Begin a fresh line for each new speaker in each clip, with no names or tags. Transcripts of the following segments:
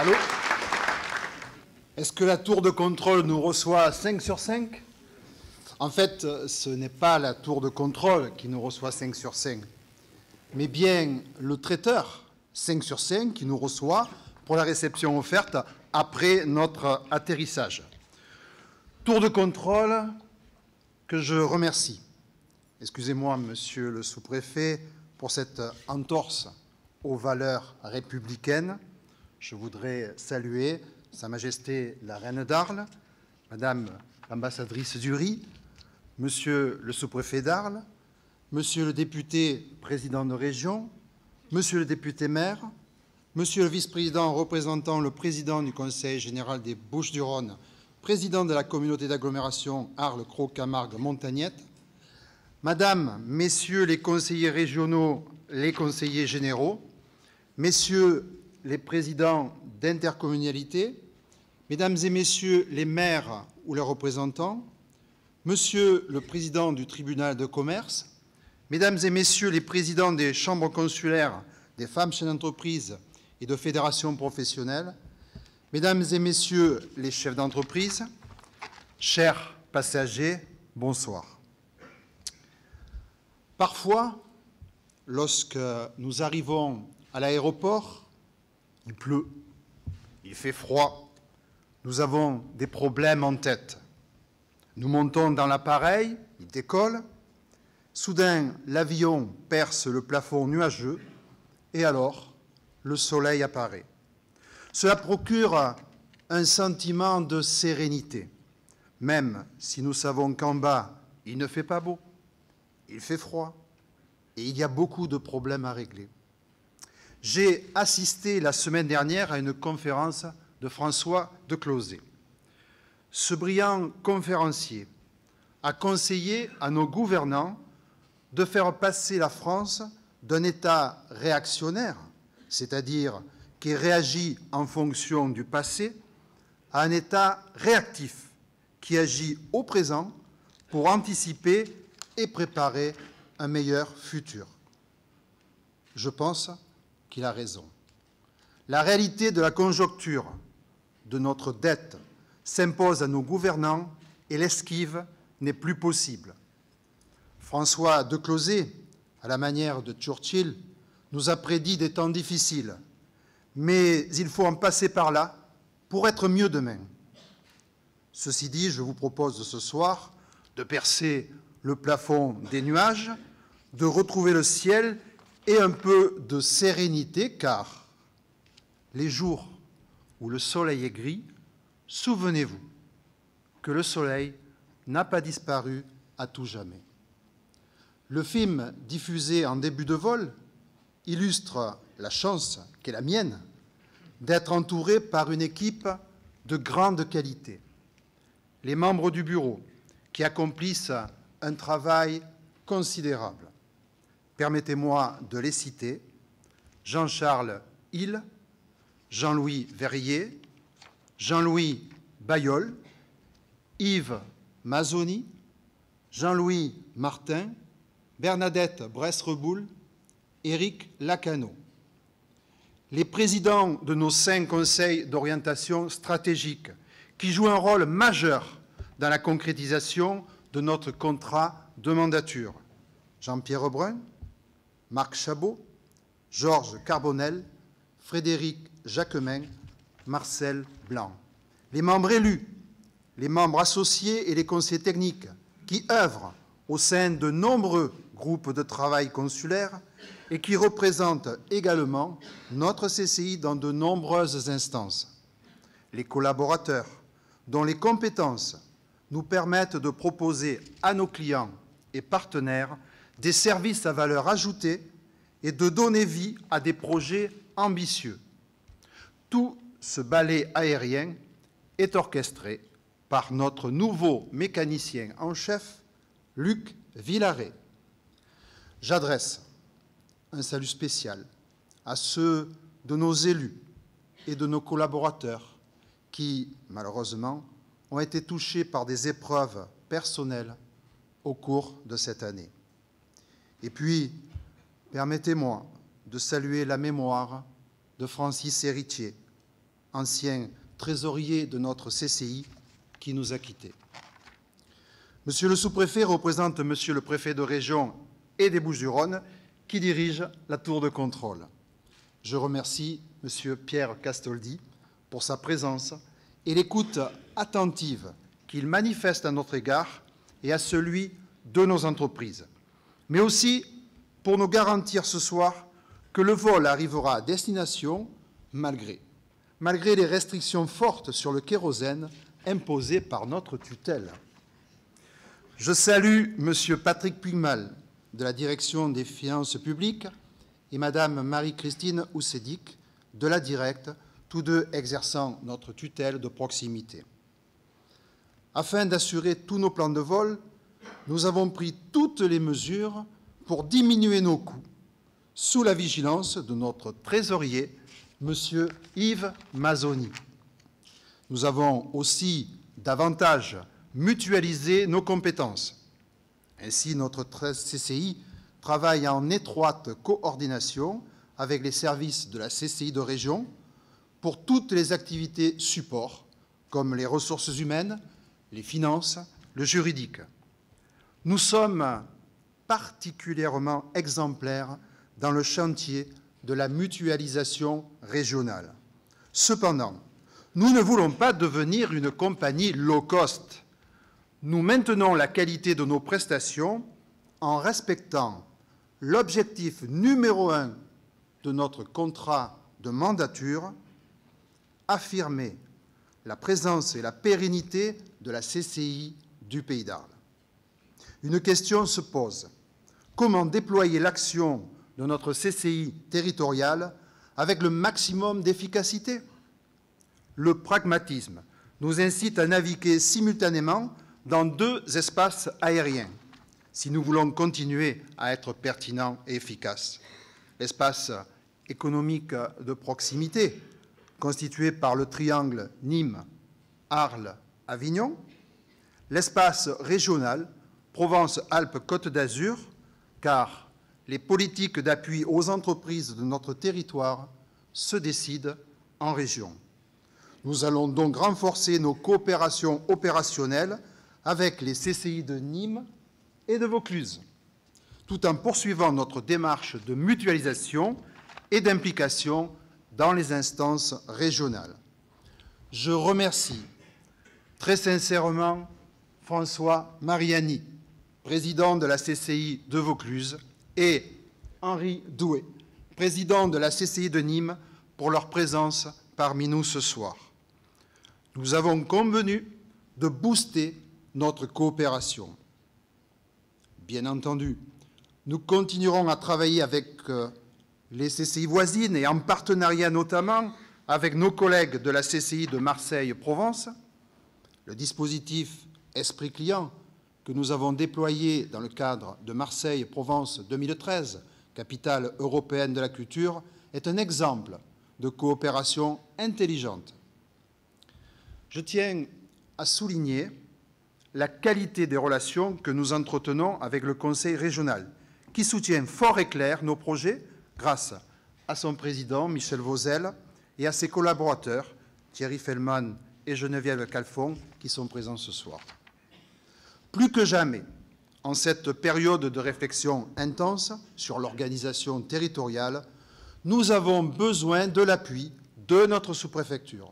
Allô? Est-ce que la tour de contrôle nous reçoit 5 sur 5? En fait, ce n'est pas la tour de contrôle qui nous reçoit 5 sur 5, mais bien le traiteur 5 sur 5 qui nous reçoit pour la réception offerte après notre atterrissage. Tour de contrôle que je remercie. Excusez-moi, monsieur le sous-préfet, pour cette entorse aux valeurs républicaines. Je voudrais saluer Sa Majesté la Reine d'Arles, Madame l'ambassadrice Dury, Monsieur le sous-préfet d'Arles, Monsieur le député président de région, Monsieur le député maire, Monsieur le vice-président représentant le président du Conseil général des Bouches-du-Rhône, président de la communauté d'agglomération Arles-Croix-Camargue-Montagnette, Madame, Messieurs les conseillers régionaux, les conseillers généraux, Messieurs les présidents d'intercommunalité, Mesdames et Messieurs les maires ou leurs représentants, Monsieur le président du tribunal de commerce, Mesdames et Messieurs les présidents des chambres consulaires, des femmes chefs d'entreprise et de fédérations professionnelles, Mesdames et Messieurs les chefs d'entreprise, chers passagers, bonsoir. Parfois, lorsque nous arrivons à l'aéroport, il pleut, il fait froid, nous avons des problèmes en tête. Nous montons dans l'appareil, il décolle, soudain l'avion perce le plafond nuageux et alors le soleil apparaît. Cela procure un sentiment de sérénité, même si nous savons qu'en bas, il ne fait pas beau, il fait froid et il y a beaucoup de problèmes à régler. J'ai assisté la semaine dernière à une conférence de François Declosez. Ce brillant conférencier a conseillé à nos gouvernants de faire passer la France d'un État réactionnaire, c'est-à-dire qui réagit en fonction du passé, à un État réactif, qui agit au présent pour anticiper et préparer un meilleur futur. Je pense qu'il a raison. La réalité de la conjoncture de notre dette s'impose à nos gouvernants et l'esquive n'est plus possible. François Declosez, à la manière de Churchill, nous a prédit des temps difficiles, mais il faut en passer par là pour être mieux demain. Ceci dit, je vous propose ce soir de percer le plafond des nuages, de retrouver le ciel et un peu de sérénité, car les jours où le soleil est gris, souvenez-vous que le soleil n'a pas disparu à tout jamais. Le film diffusé en début de vol illustre la chance qu'est la mienne d'être entouré par une équipe de grande qualité. Les membres du bureau qui accomplissent un travail considérable. Permettez-moi de les citer: Jean-Charles Hill, Jean-Louis Verrier, Jean-Louis Bayeul, Yves Mazzoni, Jean-Louis Martin, Bernadette Bresse-Reboul, Éric Lacano. Les présidents de nos 5 conseils d'orientation stratégique qui jouent un rôle majeur dans la concrétisation de notre contrat de mandature: Jean-Pierre Brun, Marc Chabot, Georges Carbonel, Frédéric Jacquemin, Marcel Blanc. Les membres élus, les membres associés et les conseillers techniques qui œuvrent au sein de nombreux groupes de travail consulaires et qui représentent également notre CCI dans de nombreuses instances. Les collaborateurs dont les compétences nous permettent de proposer à nos clients et partenaires des services à valeur ajoutée et de donner vie à des projets ambitieux. Tout ce ballet aérien est orchestré par notre nouveau mécanicien en chef, Luc Villaret. J'adresse un salut spécial à ceux de nos élus et de nos collaborateurs qui, malheureusement, ont été touchés par des épreuves personnelles au cours de cette année. Et puis, permettez-moi de saluer la mémoire de Francis Héritier, ancien trésorier de notre CCI, qui nous a quittés. Monsieur le sous-préfet représente Monsieur le préfet de région et des Bouches-du-Rhône, qui dirige la tour de contrôle. Je remercie Monsieur Pierre Castoldi pour sa présence et l'écoute attentive qu'il manifeste à notre égard et à celui de nos entreprises, mais aussi pour nous garantir ce soir que le vol arrivera à destination malgré les restrictions fortes sur le kérosène imposées par notre tutelle. Je salue M. Patrick Puigmal de la Direction des finances publiques et Mme Marie-Christine Houssédic de la Directe, tous deux exerçant notre tutelle de proximité. Afin d'assurer tous nos plans de vol, nous avons pris toutes les mesures pour diminuer nos coûts, sous la vigilance de notre trésorier, M. Yves Mazzoni. Nous avons aussi davantage mutualisé nos compétences. Ainsi, notre CCI travaille en étroite coordination avec les services de la CCI de région pour toutes les activités support, comme les ressources humaines, les finances, le juridique. Nous sommes particulièrement exemplaires dans le chantier de la mutualisation régionale. Cependant, nous ne voulons pas devenir une compagnie low cost. Nous maintenons la qualité de nos prestations en respectant l'objectif numéro 1 de notre contrat de mandature, affirmer la présence et la pérennité de la CCI du Pays d'Arles. Une question se pose. Comment déployer l'action de notre CCI territoriale avec le maximum d'efficacité? Le pragmatisme nous incite à naviguer simultanément dans 2 espaces aériens, si nous voulons continuer à être pertinents et efficaces. L'espace économique de proximité, constitué par le triangle Nîmes, Arles, Avignon, l'espace régional Provence-Alpes-Côte d'Azur, car les politiques d'appui aux entreprises de notre territoire se décident en région. Nous allons donc renforcer nos coopérations opérationnelles avec les CCI de Nîmes et de Vaucluse, tout en poursuivant notre démarche de mutualisation et d'implication dans les instances régionales. Je remercie très sincèrement François Mariani, président de la CCI de Vaucluse, et Henri Doué, président de la CCI de Nîmes, pour leur présence parmi nous ce soir. Nous avons convenu de booster notre coopération. Bien entendu, nous continuerons à travailler avec les CCI voisines et en partenariat notamment avec nos collègues de la CCI de Marseille-Provence. Le dispositif Esprit Client que nous avons déployé dans le cadre de Marseille-Provence 2013, capitale européenne de la culture, est un exemple de coopération intelligente. Je tiens à souligner la qualité des relations que nous entretenons avec le Conseil régional, qui soutient fort et clair nos projets grâce à son président, Michel Vauzel, et à ses collaborateurs, Thierry Fellman et Geneviève Calfon, qui sont présents ce soir. Plus que jamais, en cette période de réflexion intense sur l'organisation territoriale, nous avons besoin de l'appui de notre sous-préfecture,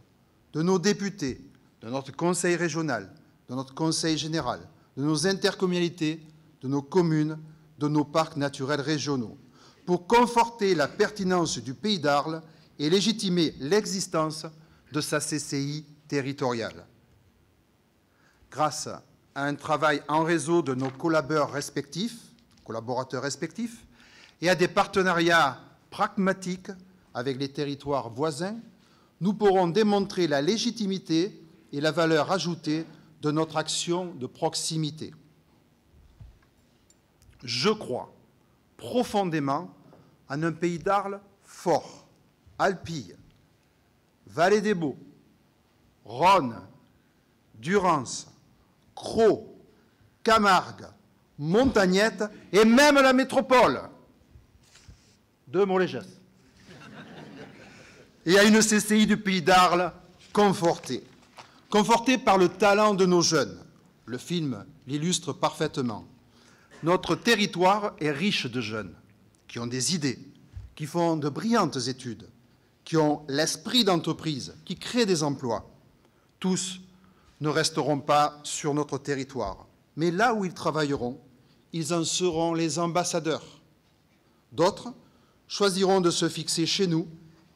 de nos députés, de notre conseil régional, de notre conseil général, de nos intercommunalités, de nos communes, de nos parcs naturels régionaux, pour conforter la pertinence du Pays d'Arles et légitimer l'existence de sa CCI territoriale. Grâce à un travail en réseau de nos collaborateurs respectifs et à des partenariats pragmatiques avec les territoires voisins, nous pourrons démontrer la légitimité et la valeur ajoutée de notre action de proximité. Je crois profondément en un Pays d'Arles fort, Alpilles, Vallée des Baux, Rhône, Durance, Crau, Camargue, Montagnette et même la métropole de Montléjas. et à une CCI du Pays d'Arles confortée. Confortée par le talent de nos jeunes. Le film l'illustre parfaitement. Notre territoire est riche de jeunes qui ont des idées, qui font de brillantes études, qui ont l'esprit d'entreprise, qui créent des emplois. Tous ne resteront pas sur notre territoire, mais là où ils travailleront, ils en seront les ambassadeurs. D'autres choisiront de se fixer chez nous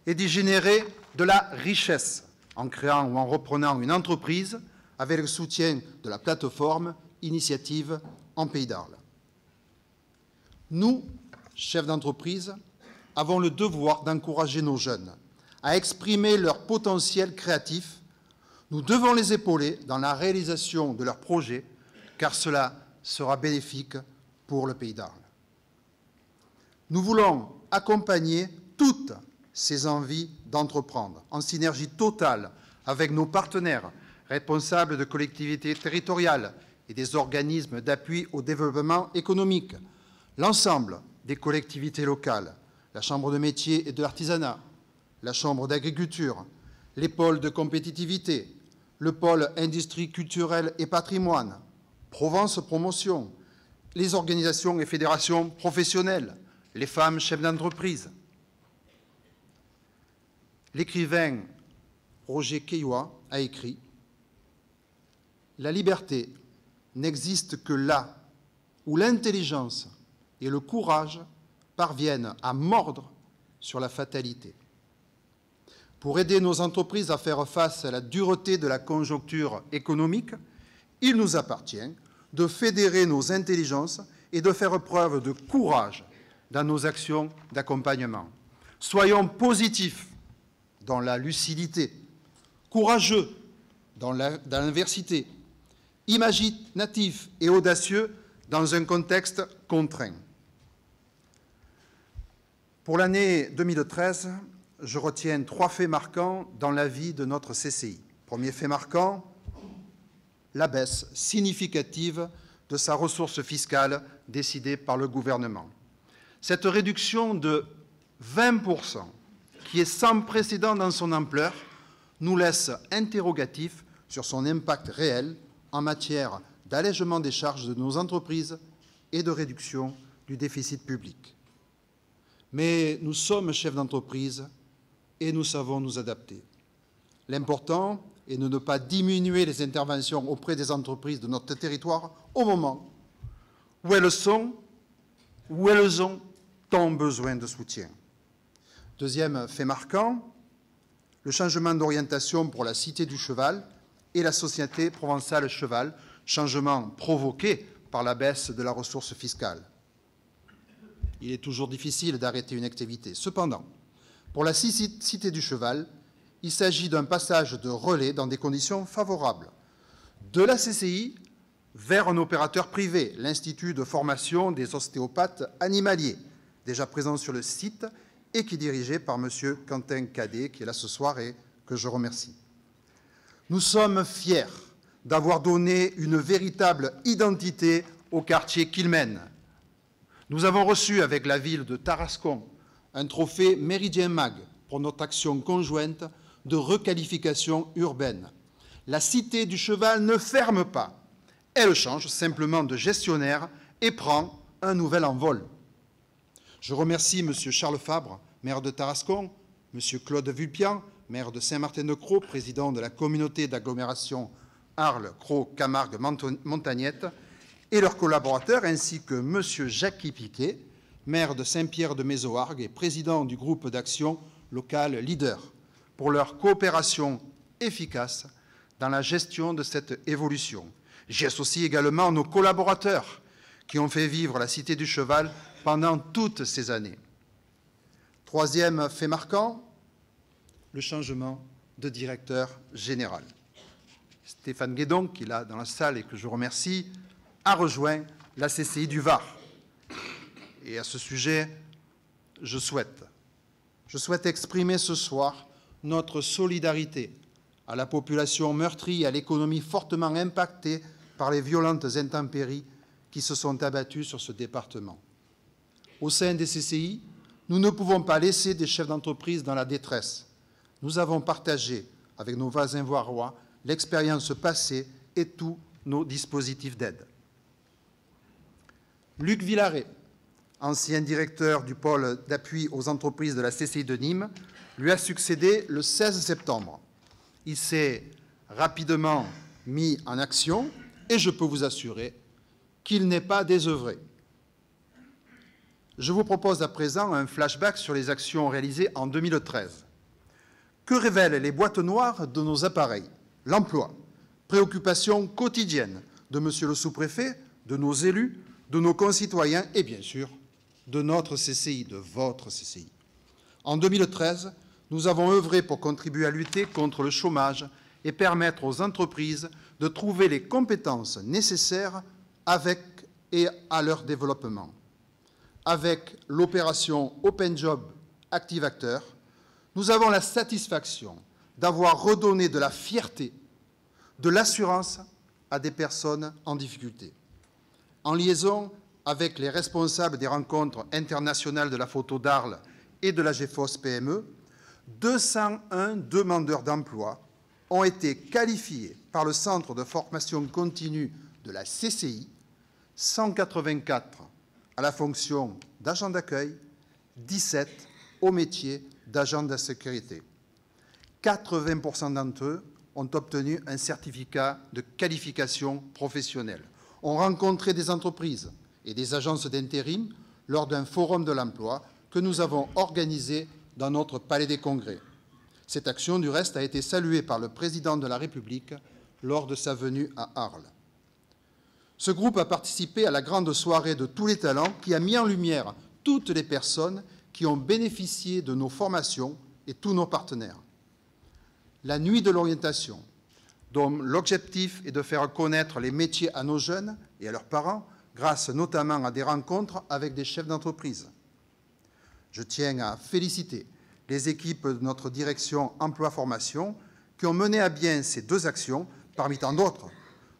et d'y générer de la richesse en créant ou en reprenant une entreprise avec le soutien de la plateforme Initiative en Pays d'Arles. Nous, chefs d'entreprise, avons le devoir d'encourager nos jeunes à exprimer leur potentiel créatif. Nous devons les épauler dans la réalisation de leurs projets, car cela sera bénéfique pour le Pays d'Arles. Nous voulons accompagner toutes ces envies d'entreprendre, en synergie totale avec nos partenaires, responsables de collectivités territoriales et des organismes d'appui au développement économique, l'ensemble des collectivités locales, la Chambre de métiers et de l'artisanat, la Chambre d'agriculture, les pôles de compétitivité, le pôle industrie culturelle et patrimoine, Provence Promotion, les organisations et fédérations professionnelles, les femmes chefs d'entreprise. L'écrivain Roger Caillois a écrit « La liberté n'existe que là où l'intelligence et le courage parviennent à mordre sur la fatalité. Pour aider nos entreprises à faire face à la dureté de la conjoncture économique, il nous appartient de fédérer nos intelligences et de faire preuve de courage dans nos actions d'accompagnement. Soyons positifs dans la lucidité, courageux dans l'inversité, imaginatifs et audacieux dans un contexte contraint. Pour l'année 2013, je retiens 3 faits marquants dans la vie de notre CCI. Premier fait marquant, la baisse significative de sa ressource fiscale décidée par le gouvernement. Cette réduction de 20%, qui est sans précédent dans son ampleur, nous laisse interrogatifs sur son impact réel en matière d'allègement des charges de nos entreprises et de réduction du déficit public. Mais nous sommes chefs d'entreprise et nous savons nous adapter. L'important est de ne pas diminuer les interventions auprès des entreprises de notre territoire au moment où elles ont tant besoin de soutien. Deuxième fait marquant, le changement d'orientation pour la Cité du Cheval et la Société Provençale Cheval, changement provoqué par la baisse de la ressource fiscale. Il est toujours difficile d'arrêter une activité. Cependant, pour la Cité du Cheval, il s'agit d'un passage de relais dans des conditions favorables. De la CCI vers un opérateur privé, l'Institut de formation des ostéopathes animaliers, déjà présent sur le site et qui est dirigé par M. Quentin Cadet, qui est là ce soir et que je remercie. Nous sommes fiers d'avoir donné une véritable identité au quartier qu'il mène. Nous avons reçu avec la ville de Tarascon un trophée Méridien Mag pour notre action conjointe de requalification urbaine. La Cité du Cheval ne ferme pas. Elle change simplement de gestionnaire et prend un nouvel envol. Je remercie M. Charles Fabre, maire de Tarascon, M. Claude Vulpian, maire de Saint-Martin-de-Crau, président de la communauté d'agglomération Arles-Crau-Camargue-Montagnette, et leurs collaborateurs, ainsi que M. Jacques Piquet, maire de Saint-Pierre-de-Mézoargues et président du groupe d'action local Leader, pour leur coopération efficace dans la gestion de cette évolution. J'associe également nos collaborateurs qui ont fait vivre la Cité du Cheval pendant toutes ces années. Troisième fait marquant, le changement de directeur général. Stéphane Guédon, qui est là dans la salle et que je remercie, a rejoint la CCI du Var. Et à ce sujet, je souhaite exprimer ce soir notre solidarité à la population meurtrie et à l'économie fortement impactée par les violentes intempéries qui se sont abattues sur ce département. Au sein des CCI, nous ne pouvons pas laisser des chefs d'entreprise dans la détresse. nous avons partagé avec nos voisins varois l'expérience passée et tous nos dispositifs d'aide. Luc Villaret, ancien directeur du pôle d'appui aux entreprises de la CCI de Nîmes, lui a succédé le 16 septembre. Il s'est rapidement mis en action et je peux vous assurer qu'il n'est pas désœuvré. Je vous propose à présent un flashback sur les actions réalisées en 2013. Que révèlent les boîtes noires de nos appareils? L'emploi, préoccupation quotidienne de Monsieur le sous-préfet, de nos élus, de nos concitoyens et bien sûr de notre CCI, de votre CCI. En 2013, nous avons œuvré pour contribuer à lutter contre le chômage et permettre aux entreprises de trouver les compétences nécessaires avec et à leur développement. Avec l'opération Open Job Active Acteur, nous avons la satisfaction d'avoir redonné de la fierté, de l'assurance à des personnes en difficulté. En liaison avec les responsables des rencontres internationales de la photo d'Arles et de la GEFOS PME, 201 demandeurs d'emploi ont été qualifiés par le Centre de formation continue de la CCI, 184 à la fonction d'agent d'accueil, 17 au métier d'agent de sécurité. 80% d'entre eux ont obtenu un certificat de qualification professionnelle, ont rencontré des entreprises et des agences d'intérim lors d'un forum de l'emploi que nous avons organisé dans notre Palais des Congrès. Cette action, du reste, a été saluée par le Président de la République lors de sa venue à Arles. Ce groupe a participé à la grande soirée de tous les talents qui a mis en lumière toutes les personnes qui ont bénéficié de nos formations et tous nos partenaires. La nuit de l'orientation, dont l'objectif est de faire connaître les métiers à nos jeunes et à leurs parents, grâce notamment à des rencontres avec des chefs d'entreprise. Je tiens à féliciter les équipes de notre direction emploi-formation qui ont mené à bien ces deux actions, parmi tant d'autres,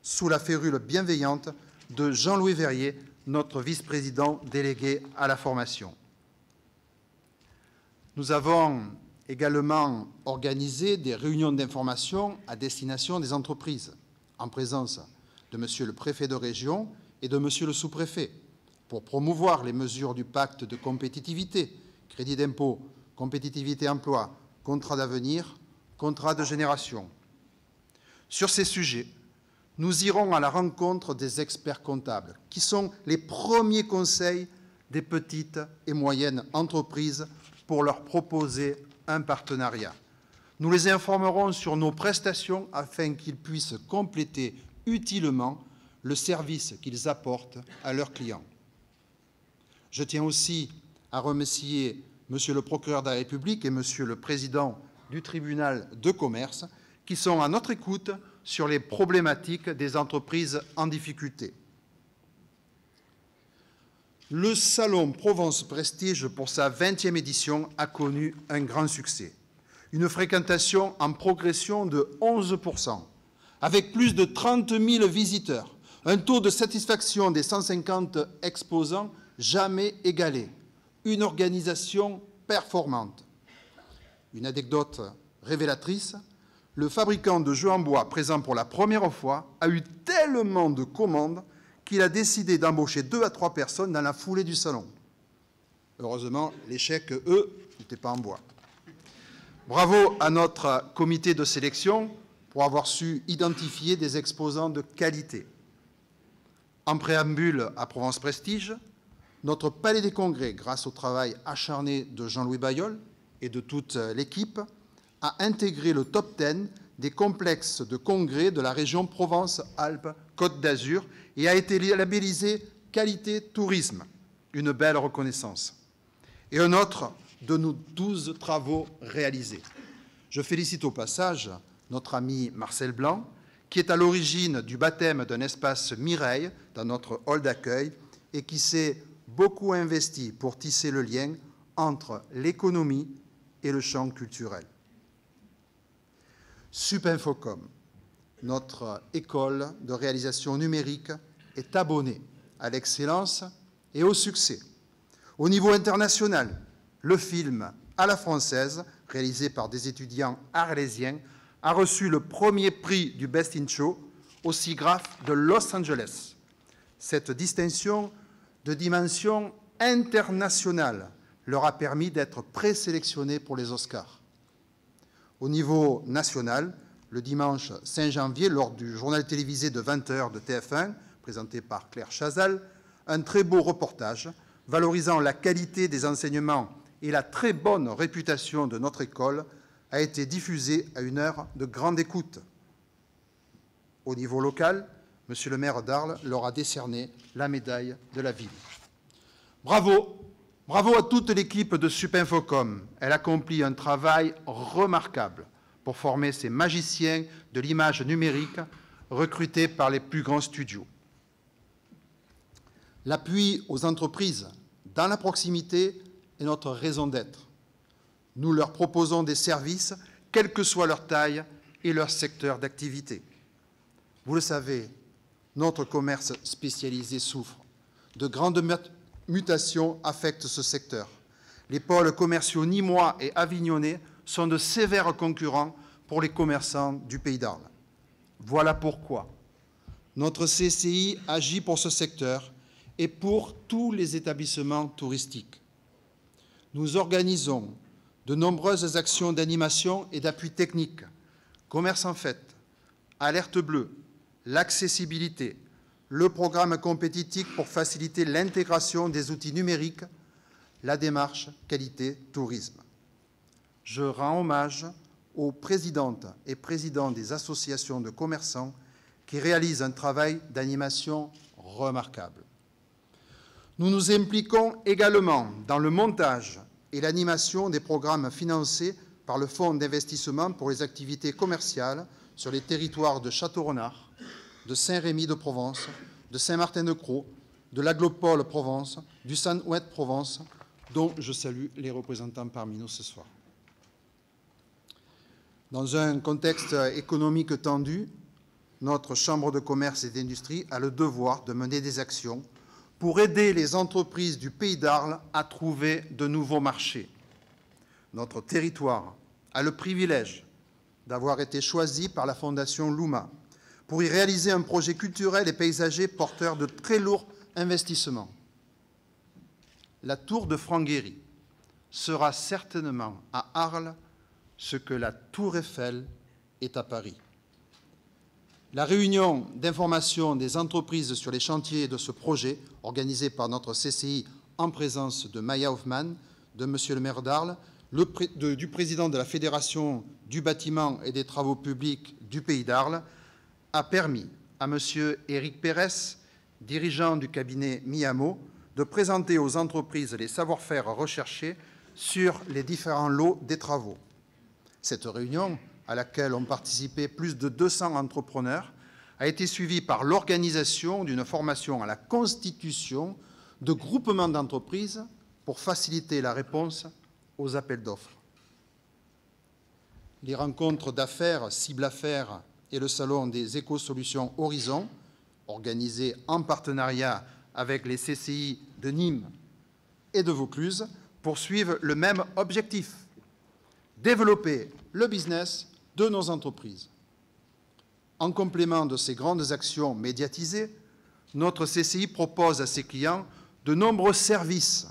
sous la férule bienveillante de Jean-Louis Verrier, notre vice-président délégué à la formation. Nous avons également organisé des réunions d'information à destination des entreprises, en présence de Monsieur le préfet de région et de Monsieur le sous-préfet, pour promouvoir les mesures du pacte de compétitivité, crédit d'impôt, compétitivité emploi, contrat d'avenir, contrat de génération. Sur ces sujets, nous irons à la rencontre des experts comptables, qui sont les premiers conseils des petites et moyennes entreprises pour leur proposer un partenariat. Nous les informerons sur nos prestations afin qu'ils puissent compléter utilement le service qu'ils apportent à leurs clients. Je tiens aussi à remercier Monsieur le procureur de la République et Monsieur le président du tribunal de commerce qui sont à notre écoute sur les problématiques des entreprises en difficulté. Le Salon Provence Prestige, pour sa 20e édition, a connu un grand succès. Une fréquentation en progression de 11%, avec plus de 30 000 visiteurs, un taux de satisfaction des 150 exposants jamais égalé, une organisation performante. Une anecdote révélatrice, le fabricant de jeux en bois présent pour la première fois a eu tellement de commandes qu'il a décidé d'embaucher 2 à 3 personnes dans la foulée du salon. Heureusement, les chèques, eux, n'étaient pas en bois. Bravo à notre comité de sélection pour avoir su identifier des exposants de qualité. En préambule à Provence Prestige, notre Palais des Congrès, grâce au travail acharné de Jean-Louis Bailleul et de toute l'équipe, a intégré le top 10 des complexes de congrès de la région Provence-Alpes-Côte d'Azur et a été labellisé Qualité Tourisme, une belle reconnaissance. Et un autre de nos 12 travaux réalisés. Je félicite au passage notre ami Marcel Blanc, qui est à l'origine du baptême d'un espace Mireille dans notre hall d'accueil et qui s'est beaucoup investi pour tisser le lien entre l'économie et le champ culturel. Supinfocom, notre école de réalisation numérique, est abonnée à l'excellence et au succès. Au niveau international, le film à la française, réalisé par des étudiants arlésiens, a reçu le premier prix du Best in Show au SIGGRAPH de Los Angeles. Cette distinction de dimension internationale leur a permis d'être présélectionnés pour les Oscars. Au niveau national, le dimanche 5 janvier, lors du journal télévisé de 20h de TF1, présenté par Claire Chazal, un très beau reportage valorisant la qualité des enseignements et la très bonne réputation de notre école a été diffusé à une heure de grande écoute. Au niveau local, M. le maire d'Arles leur a décerné la médaille de la ville. Bravo, bravo à toute l'équipe de Supinfocom. Elle accomplit un travail remarquable pour former ces magiciens de l'image numérique recrutés par les plus grands studios. L'appui aux entreprises dans la proximité est notre raison d'être. Nous leur proposons des services, quelle que soit leur taille et leur secteur d'activité. Vous le savez, notre commerce spécialisé souffre. De grandes mutations affectent ce secteur. Les pôles commerciaux nîmois et avignonnais sont de sévères concurrents pour les commerçants du Pays d'Arles. Voilà pourquoi notre CCI agit pour ce secteur et pour tous les établissements touristiques. Nous organisons de nombreuses actions d'animation et d'appui technique, commerce en fête, alerte bleue, l'accessibilité, le programme compétitif pour faciliter l'intégration des outils numériques, la démarche qualité tourisme. Je rends hommage aux présidentes et présidents des associations de commerçants qui réalisent un travail d'animation remarquable. Nous nous impliquons également dans le montage et l'animation des programmes financés par le Fonds d'investissement pour les activités commerciales sur les territoires de Château-Renard, de Saint-Rémy-de-Provence, de Saint-Martin-de-Crau, de l'Aglopole Provence, du San-Ouest Provence, dont je salue les représentants parmi nous ce soir. Dans un contexte économique tendu, notre Chambre de commerce et d'industrie a le devoir de mener des actions pour aider les entreprises du Pays d'Arles à trouver de nouveaux marchés. Notre territoire a le privilège d'avoir été choisi par la Fondation Luma pour y réaliser un projet culturel et paysager porteur de très lourds investissements. La tour de Franguéry sera certainement à Arles ce que la tour Eiffel est à Paris. La réunion d'information des entreprises sur les chantiers de ce projet, organisée par notre CCI en présence de Maya Hoffman, de M. le maire d'Arles, du président de la Fédération du bâtiment et des travaux publics du Pays d'Arles, a permis à M. Éric Pérez, dirigeant du cabinet Miamo, de présenter aux entreprises les savoir-faire recherchés sur les différents lots des travaux. Cette réunion, à laquelle ont participé plus de 200 entrepreneurs, a été suivie par l'organisation d'une formation à la constitution de groupements d'entreprises pour faciliter la réponse aux appels d'offres. Les rencontres d'affaires, Cible Affaires et le salon des éco-solutions Horizon, organisés en partenariat avec les CCI de Nîmes et de Vaucluse, poursuivent le même objectif: développer le business de nos entreprises. En complément de ces grandes actions médiatisées, notre CCI propose à ses clients de nombreux services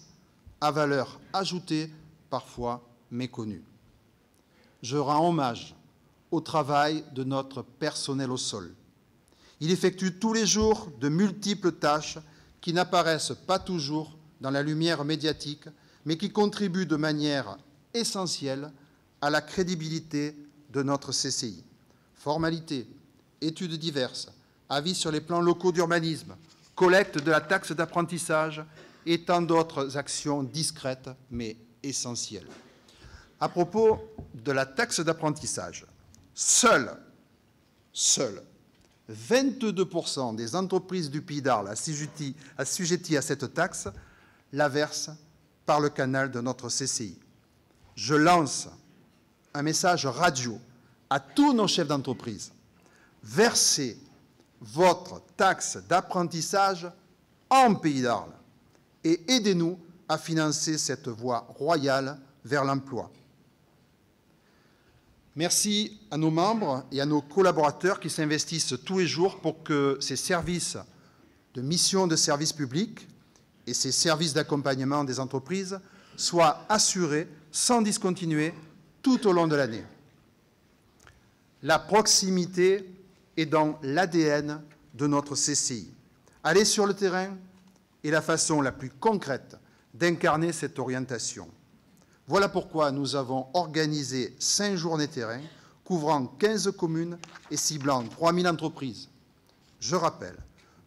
à valeur ajoutée, parfois méconnus. Je rends hommage au travail de notre personnel au sol. Il effectue tous les jours de multiples tâches qui n'apparaissent pas toujours dans la lumière médiatique, mais qui contribuent de manière essentielle à la crédibilité de notre CCI. Formalités, études diverses, avis sur les plans locaux d'urbanisme, collecte de la taxe d'apprentissage et tant d'autres actions discrètes mais essentielles. À propos de la taxe d'apprentissage, seuls 22% des entreprises du Pays d'Arles assujetties à cette taxe la versent par le canal de notre CCI. Je lance un message radio à tous nos chefs d'entreprise. Versez votre taxe d'apprentissage en Pays d'Arles et aidez-nous à financer cette voie royale vers l'emploi. Merci à nos membres et à nos collaborateurs qui s'investissent tous les jours pour que ces services de mission de service public et ces services d'accompagnement des entreprises soient assurés sans discontinuer tout au long de l'année. La proximité est dans l'ADN de notre CCI. Aller sur le terrain est la façon la plus concrète d'incarner cette orientation. Voilà pourquoi nous avons organisé 5 journées terrain, couvrant 15 communes et ciblant 3000 entreprises. Je rappelle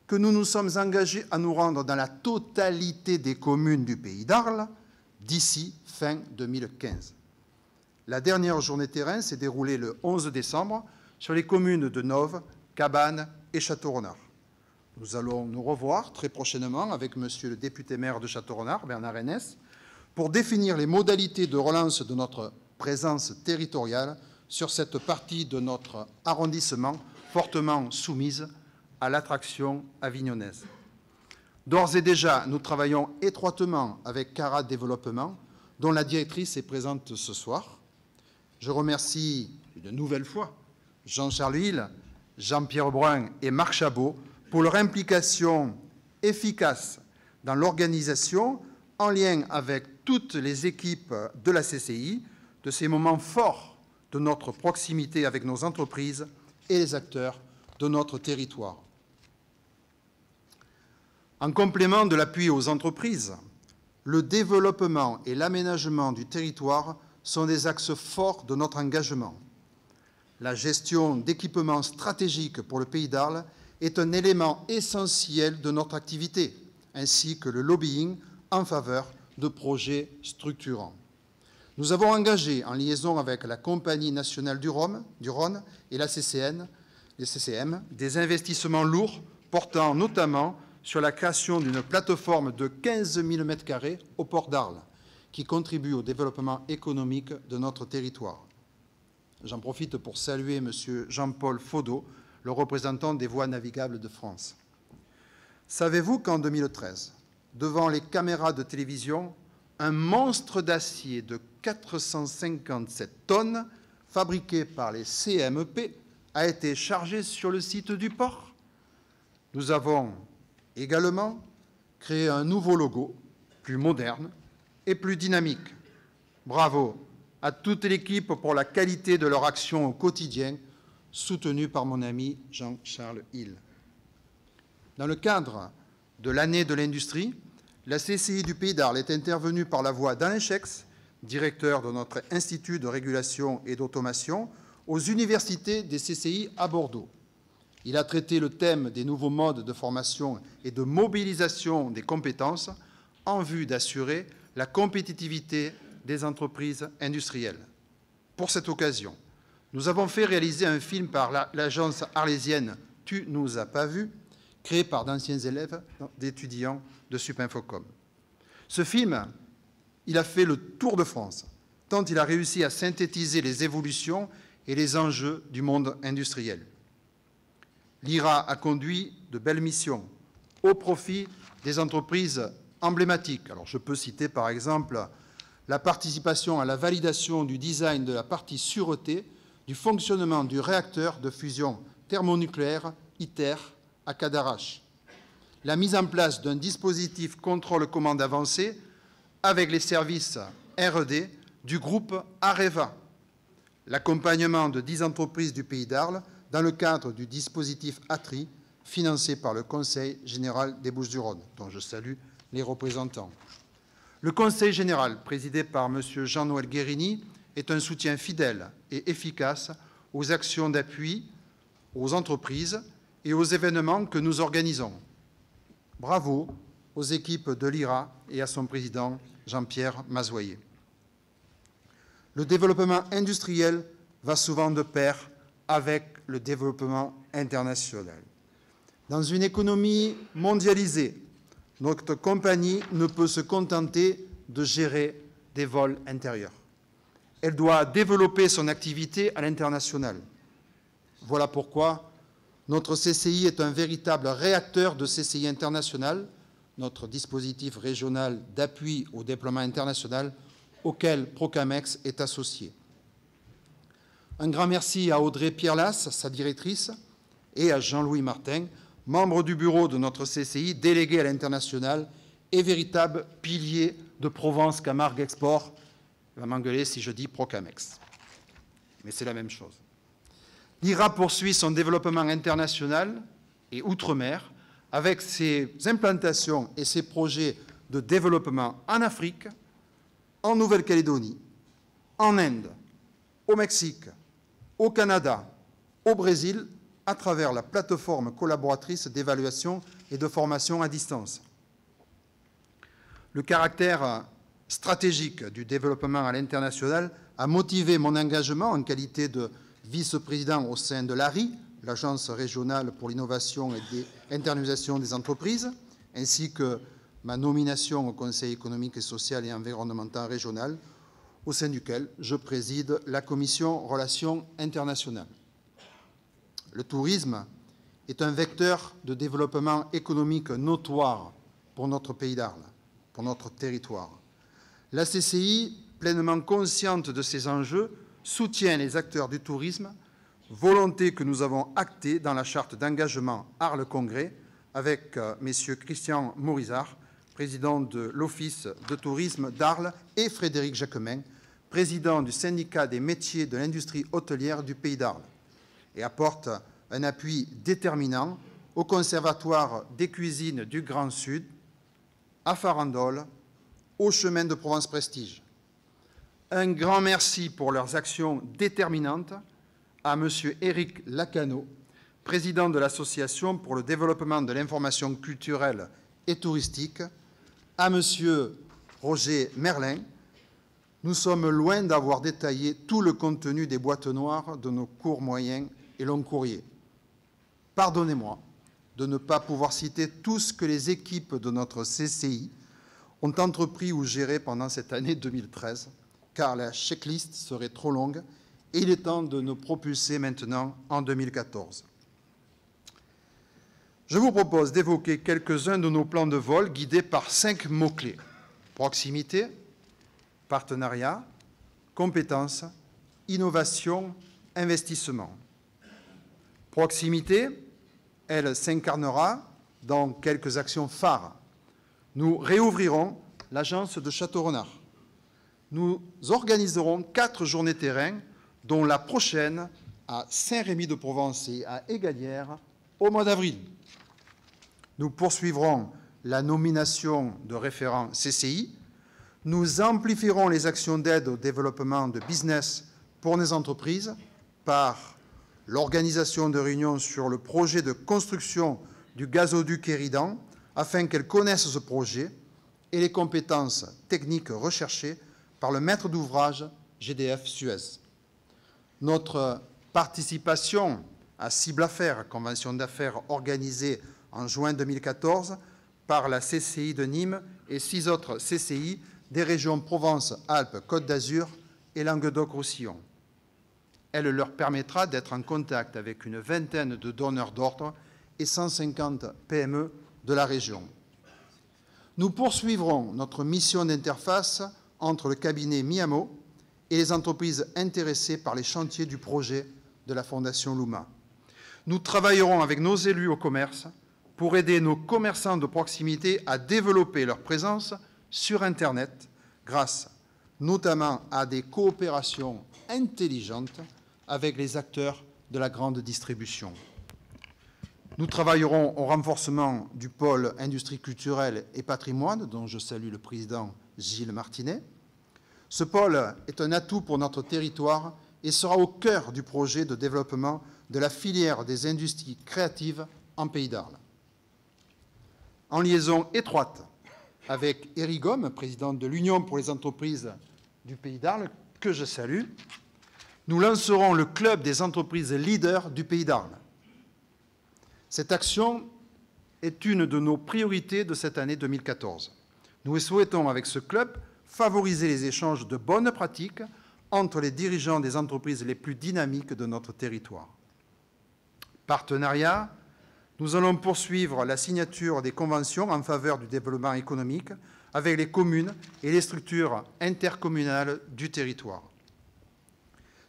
que nous nous sommes engagés à nous rendre dans la totalité des communes du Pays d'Arles d'ici fin 2015. La dernière journée terrain s'est déroulée le 11 décembre sur les communes de Noves, Cabannes et Château-Renard. Nous allons nous revoir très prochainement avec Monsieur le député maire de Château-Renard, Bernard Henès, pour définir les modalités de relance de notre présence territoriale sur cette partie de notre arrondissement fortement soumise à l'attraction avignonnaise. D'ores et déjà, nous travaillons étroitement avec Cara Développement, dont la directrice est présente ce soir. Je remercie une nouvelle fois Jean-Charles Hill, Jean-Pierre Brun et Marc Chabot pour leur implication efficace dans l'organisation en lien avec toutes les équipes de la CCI, de ces moments forts de notre proximité avec nos entreprises et les acteurs de notre territoire. En complément de l'appui aux entreprises, le développement et l'aménagement du territoire sont des axes forts de notre engagement. La gestion d'équipements stratégiques pour le Pays d'Arles est un élément essentiel de notre activité, ainsi que le lobbying en faveur de projets structurants. Nous avons engagé, en liaison avec la Compagnie nationale du Rhône et la CCM, des investissements lourds portant notamment sur la création d'une plateforme de 15 000 m² au port d'Arles, qui contribue au développement économique de notre territoire. J'en profite pour saluer M. Jean-Paul Faudot, le représentant des Voies navigables de France. Savez-vous qu'en 2013, devant les caméras de télévision, un monstre d'acier de 457 tonnes, fabriqué par les CMEP, a été chargé sur le site du port? Nous avons également créé un nouveau logo, plus moderne et plus dynamique. Bravo à toute l'équipe pour la qualité de leur action au quotidien, soutenue par mon ami Jean-Charles Hill. Dans le cadre de l'année de l'industrie, la CCI du Pays d'Arles est intervenue par la voix d'Alain Chex, directeur de notre Institut de régulation et d'automation, aux universités des CCI à Bordeaux. Il a traité le thème des nouveaux modes de formation et de mobilisation des compétences en vue d'assurer la compétitivité des entreprises industrielles. Pour cette occasion, nous avons fait réaliser un film par l'agence arlésienne « Tu nous as pas vus », créé par d'anciens élèves d'étudiants de Supinfocom. Ce film, il a fait le tour de France, tant il a réussi à synthétiser les évolutions et les enjeux du monde industriel. L'IRA a conduit de belles missions au profit des entreprises emblématiques. Alors, je peux citer par exemple la participation à la validation du design de la partie sûreté du fonctionnement du réacteur de fusion thermonucléaire ITER à Cadarache, la mise en place d'un dispositif contrôle-commande avancé avec les services R&D du groupe Areva, l'accompagnement de 10 entreprises du Pays d'Arles dans le cadre du dispositif ATRI financé par le Conseil général des Bouches-du-Rhône, dont je salue les représentants. Le Conseil général, présidé par M. Jean-Noël Guérini, est un soutien fidèle et efficace aux actions d'appui aux entreprises et aux événements que nous organisons. Bravo aux équipes de l'IRA et à son président Jean-Pierre Mazoyer. Le développement industriel va souvent de pair avec le développement international. Dans une économie mondialisée, notre compagnie ne peut se contenter de gérer des vols intérieurs. Elle doit développer son activité à l'international. Voilà pourquoi notre CCI est un véritable réacteur de CCI international, notre dispositif régional d'appui au déploiement international, auquel Procamex est associé. Un grand merci à Audrey Pierlas, sa directrice, et à Jean-Louis Martin, membre du bureau de notre CCI, délégué à l'international et véritable pilier de Provence Camargue Export. Il va m'engueuler si je dis Procamex. Mais c'est la même chose. L'IRA poursuit son développement international et outre-mer avec ses implantations et ses projets de développement en Afrique, en Nouvelle-Calédonie, en Inde, au Mexique, au Canada, au Brésil, à travers la plateforme collaboratrice d'évaluation et de formation à distance. Le caractère stratégique du développement à l'international a motivé mon engagement en qualité de vice-président au sein de l'ARI, l'Agence régionale pour l'innovation et l'internationalisation des entreprises, ainsi que ma nomination au Conseil économique et social et environnemental régional, au sein duquel je préside la commission Relations internationales. Le tourisme est un vecteur de développement économique notoire pour notre pays d'Arles, pour notre territoire. La CCI, pleinement consciente de ces enjeux, soutient les acteurs du tourisme, volonté que nous avons actée dans la charte d'engagement Arles-Congrès avec M. Christian Morizard, président de l'Office de tourisme d'Arles, et Frédéric Jacquemin, président du syndicat des métiers de l'industrie hôtelière du Pays d'Arles, et apporte un appui déterminant au Conservatoire des cuisines du Grand Sud, à Farandole, au Chemin de Provence Prestige. Un grand merci pour leurs actions déterminantes à M. Éric Lacano, président de l'Association pour le développement de l'information culturelle et touristique, à M. Roger Merlin. Nous sommes loin d'avoir détaillé tout le contenu des boîtes noires de nos courts, moyens et longs courriers. Pardonnez-moi de ne pas pouvoir citer tout ce que les équipes de notre CCI ont entrepris ou géré pendant cette année 2013, car la checklist serait trop longue et il est temps de nous propulser maintenant en 2014. Je vous propose d'évoquer quelques-uns de nos plans de vol guidés par 5 mots-clés: proximité, partenariat, compétences, innovation, investissement. Proximité, elle s'incarnera dans quelques actions phares. Nous réouvrirons l'agence de Château-Renard. Nous organiserons 4 journées terrain, dont la prochaine à Saint-Rémy-de-Provence et à Égalières au mois d'avril. Nous poursuivrons la nomination de référents CCI. Nous amplifierons les actions d'aide au développement de business pour les entreprises par l'organisation de réunions sur le projet de construction du gazoduc Éridan afin qu'elles connaissent ce projet et les compétences techniques recherchées par le maître d'ouvrage GDF Suez. Notre participation à Cible Affaires, convention d'affaires organisée en juin 2014 par la CCI de Nîmes et 6 autres CCI des régions Provence-Alpes-Côte d'Azur et Languedoc-Roussillon. Elle leur permettra d'être en contact avec une vingtaine de donneurs d'ordre et 150 PME de la région. Nous poursuivrons notre mission d'interface entre le cabinet Miamo et les entreprises intéressées par les chantiers du projet de la Fondation Luma. Nous travaillerons avec nos élus au commerce pour aider nos commerçants de proximité à développer leur présence sur Internet grâce notamment à des coopérations intelligentes avec les acteurs de la grande distribution. Nous travaillerons au renforcement du pôle industrie culturelle et patrimoine, dont je salue le président Gilles Martinet. Ce pôle est un atout pour notre territoire et sera au cœur du projet de développement de la filière des industries créatives en Pays d'Arles. En liaison étroite avec Éric Gomme, président de l'Union pour les entreprises du Pays d'Arles, que je salue, nous lancerons le club des entreprises leaders du Pays d'Arles. Cette action est une de nos priorités de cette année 2014. Nous souhaitons, avec ce club, favoriser les échanges de bonnes pratiques entre les dirigeants des entreprises les plus dynamiques de notre territoire. Partenariat, nous allons poursuivre la signature des conventions en faveur du développement économique avec les communes et les structures intercommunales du territoire.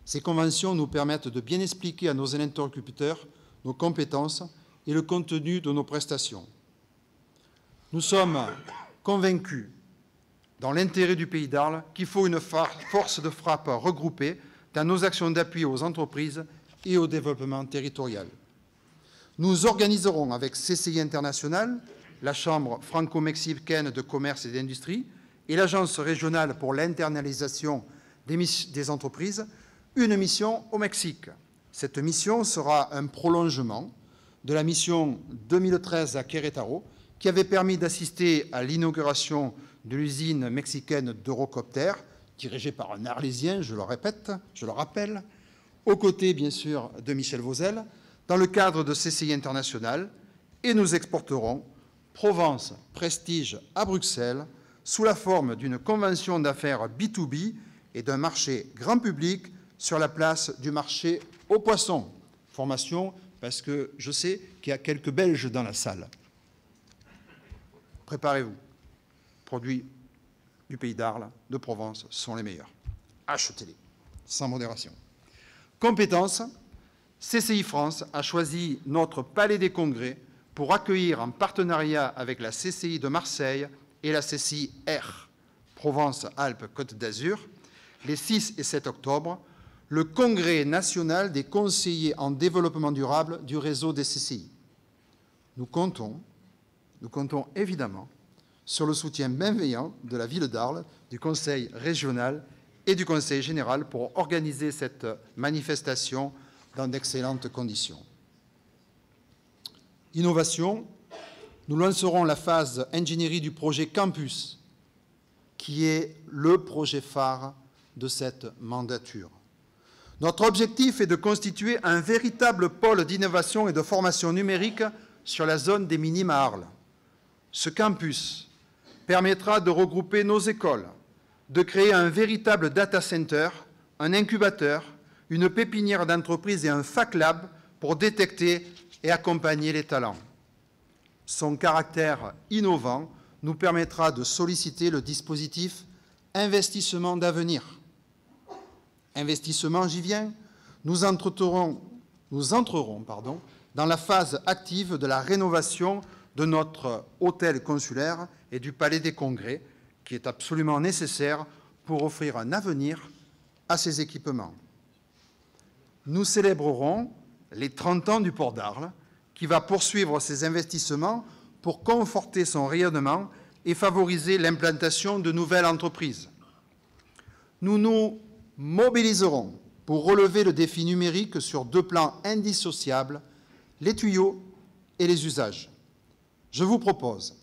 Ces conventions nous permettent de bien expliquer à nos interlocuteurs nos compétences et le contenu de nos prestations. Nous sommes convaincus, dans l'intérêt du Pays d'Arles, qu'il faut une force de frappe regroupée dans nos actions d'appui aux entreprises et au développement territorial. Nous organiserons avec CCI International, la Chambre franco-mexicaine de commerce et d'industrie et l'Agence régionale pour l'internalisation des entreprises une mission au Mexique. Cette mission sera un prolongement de la mission 2013 à Querétaro, qui avait permis d'assister à l'inauguration de l'usine mexicaine d'Eurocopter, dirigée par un Arlésien, je le rappelle, aux côtés, bien sûr, de Michel Vauzel, dans le cadre de CCI International, et nous exporterons Provence Prestige à Bruxelles sous la forme d'une convention d'affaires B2B et d'un marché grand public sur la place du marché aux poissons. Formation, parce que je sais qu'il y a quelques Belges dans la salle. Préparez-vous. Produits du Pays d'Arles, de Provence, sont les meilleurs. Achetez-les, sans modération. Compétences, CCI France a choisi notre Palais des Congrès pour accueillir en partenariat avec la CCI de Marseille et la CCI R, Provence-Alpes-Côte d'Azur, les 6 et 7 octobre, le Congrès national des conseillers en développement durable du réseau des CCI. Nous comptons évidemment sur le soutien bienveillant de la ville d'Arles, du Conseil régional et du Conseil général pour organiser cette manifestation dans d'excellentes conditions. Innovation, nous lancerons la phase ingénierie du projet Campus, qui est le projet phare de cette mandature. Notre objectif est de constituer un véritable pôle d'innovation et de formation numérique sur la zone des Minimes à Arles. Ce campus permettra de regrouper nos écoles, de créer un véritable data center, un incubateur, une pépinière d'entreprise et un Fac Lab pour détecter et accompagner les talents. Son caractère innovant nous permettra de solliciter le dispositif investissement d'avenir. Investissement, j'y viens, nous entrerons dans la phase active de la rénovation de notre hôtel consulaire et du Palais des Congrès, qui est absolument nécessaire pour offrir un avenir à ces équipements. Nous célébrerons les 30 ans du port d'Arles, qui va poursuivre ses investissements pour conforter son rayonnement et favoriser l'implantation de nouvelles entreprises. Nous nous mobiliserons pour relever le défi numérique sur 2 plans indissociables, les tuyaux et les usages. Je vous propose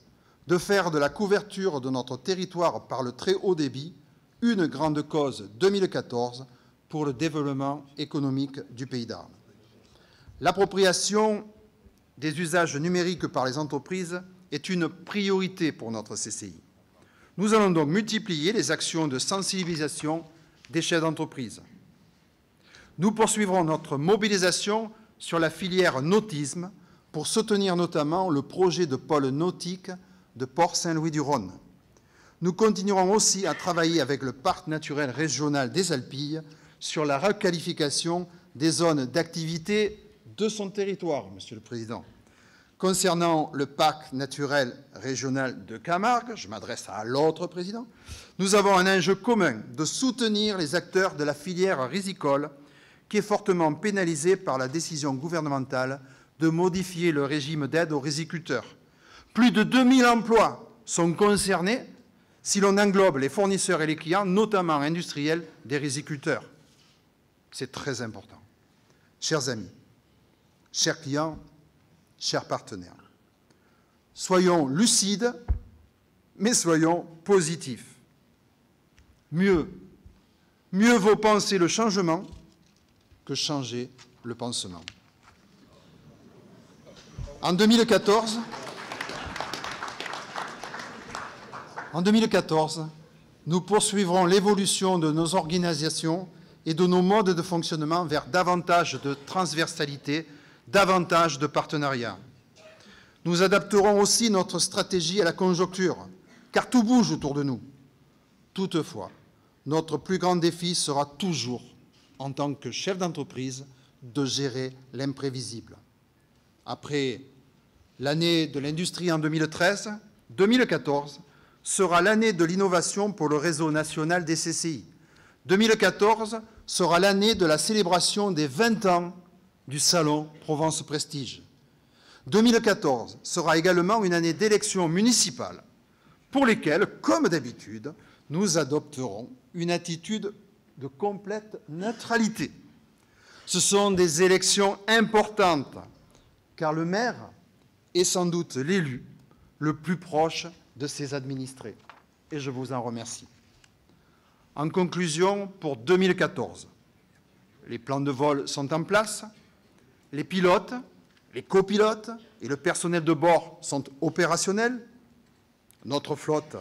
de faire de la couverture de notre territoire par le très haut débit une grande cause 2014 pour le développement économique du Pays d'Arles. L'appropriation des usages numériques par les entreprises est une priorité pour notre CCI. Nous allons donc multiplier les actions de sensibilisation des chefs d'entreprise. Nous poursuivrons notre mobilisation sur la filière nautisme pour soutenir notamment le projet de pôle nautique de Port-Saint-Louis-du-Rhône. Nous continuerons aussi à travailler avec le Parc naturel régional des Alpilles sur la requalification des zones d'activité de son territoire, Monsieur le Président. Concernant le Parc naturel régional de Camargue, je m'adresse à l'autre président, nous avons un enjeu commun de soutenir les acteurs de la filière rizicole qui est fortement pénalisée par la décision gouvernementale de modifier le régime d'aide aux riziculteurs. Plus de 2000 emplois sont concernés si l'on englobe les fournisseurs et les clients, notamment industriels, des riziculteurs. C'est très important. Chers amis, chers clients, chers partenaires, soyons lucides, mais soyons positifs. Mieux vaut penser le changement que changer le pansement. En 2014, nous poursuivrons l'évolution de nos organisations et de nos modes de fonctionnement vers davantage de transversalité, davantage de partenariat. Nous adapterons aussi notre stratégie à la conjoncture, car tout bouge autour de nous. Toutefois, notre plus grand défi sera toujours, en tant que chef d'entreprise, de gérer l'imprévisible. Après l'année de l'industrie en 2013, 2014 sera l'année de l'innovation pour le réseau national des CCI. 2014 sera l'année de la célébration des 20 ans du Salon Provence Prestige. 2014 sera également une année d'élections municipales pour lesquelles, comme d'habitude, nous adopterons une attitude de complète neutralité. Ce sont des élections importantes, car le maire est sans doute l'élu le plus proche de ses administrés. Et je vous en remercie. En conclusion, pour 2014, les plans de vol sont en place, les pilotes, les copilotes et le personnel de bord sont opérationnels, notre flotte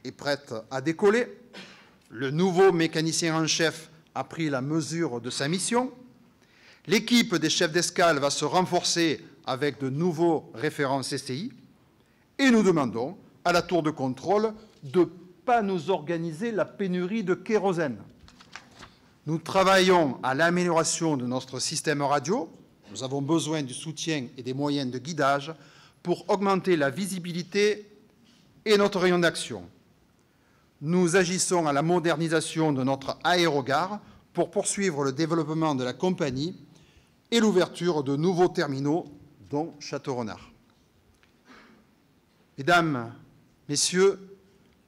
est prête à décoller, le nouveau mécanicien en chef a pris la mesure de sa mission, l'équipe des chefs d'escale va se renforcer avec de nouveaux référents CCI et nous demandons à la tour de contrôle de ne pas nous organiser la pénurie de kérosène. Nous travaillons à l'amélioration de notre système radio. Nous avons besoin du soutien et des moyens de guidage pour augmenter la visibilité et notre rayon d'action. Nous agissons à la modernisation de notre aérogare pour poursuivre le développement de la compagnie et l'ouverture de nouveaux terminaux, dont Château-Renard. Mesdames, Messieurs,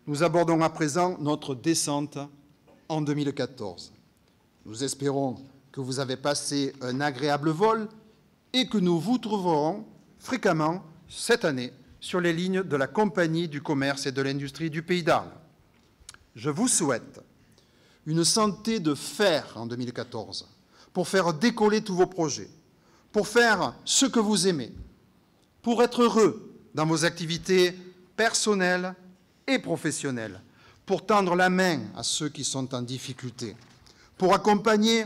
nous abordons à présent notre descente en 2014. Nous espérons que vous avez passé un agréable vol et que nous vous trouverons fréquemment cette année sur les lignes de la Compagnie du commerce et de l'industrie du Pays d'Arles. Je vous souhaite une santé de fer en 2014 pour faire décoller tous vos projets, pour faire ce que vous aimez, pour être heureux dans vos activités personnelles et professionnelles, pour tendre la main à ceux qui sont en difficulté, pour accompagner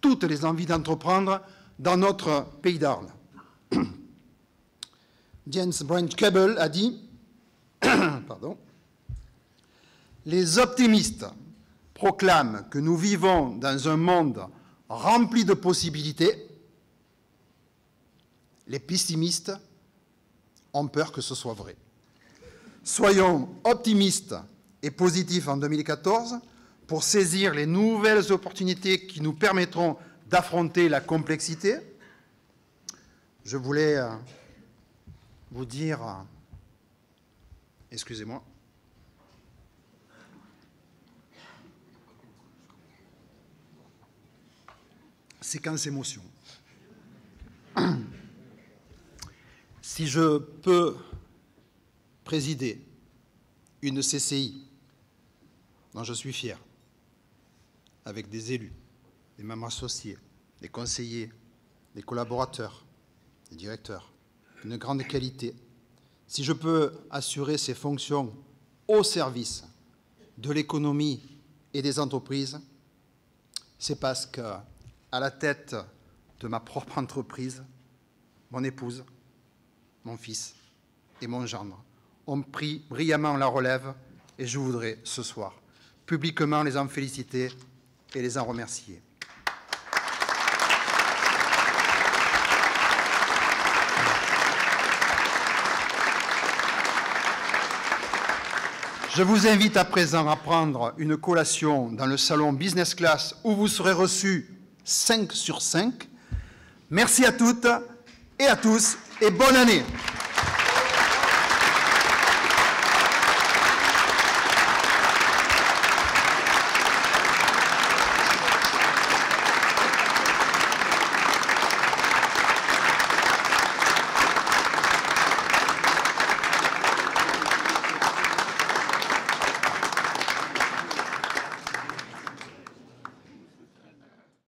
toutes les envies d'entreprendre dans notre Pays d'Arles. James Branch Cabell a dit pardon, « Les optimistes proclament que nous vivons dans un monde rempli de possibilités. Les pessimistes ont peur que ce soit vrai. » Soyons optimistes et positifs en 2014 pour saisir les nouvelles opportunités qui nous permettront d'affronter la complexité. Je voulais vous dire, excusez-moi, séquence émotion. Si je peux présider une CCI dont je suis fier, avec des élus, des membres associés, des conseillers, des collaborateurs, des directeurs, d'une grande qualité, si je peux assurer ces fonctions au service de l'économie et des entreprises, c'est parce qu'à la tête de ma propre entreprise, mon épouse, mon fils et mon gendre ont pris brillamment la relève et je voudrais ce soir publiquement les en féliciter et les en remercier. Je vous invite à présent à prendre une collation dans le salon Business Class où vous serez reçus 5 sur 5. Merci à toutes et à tous et bonne année.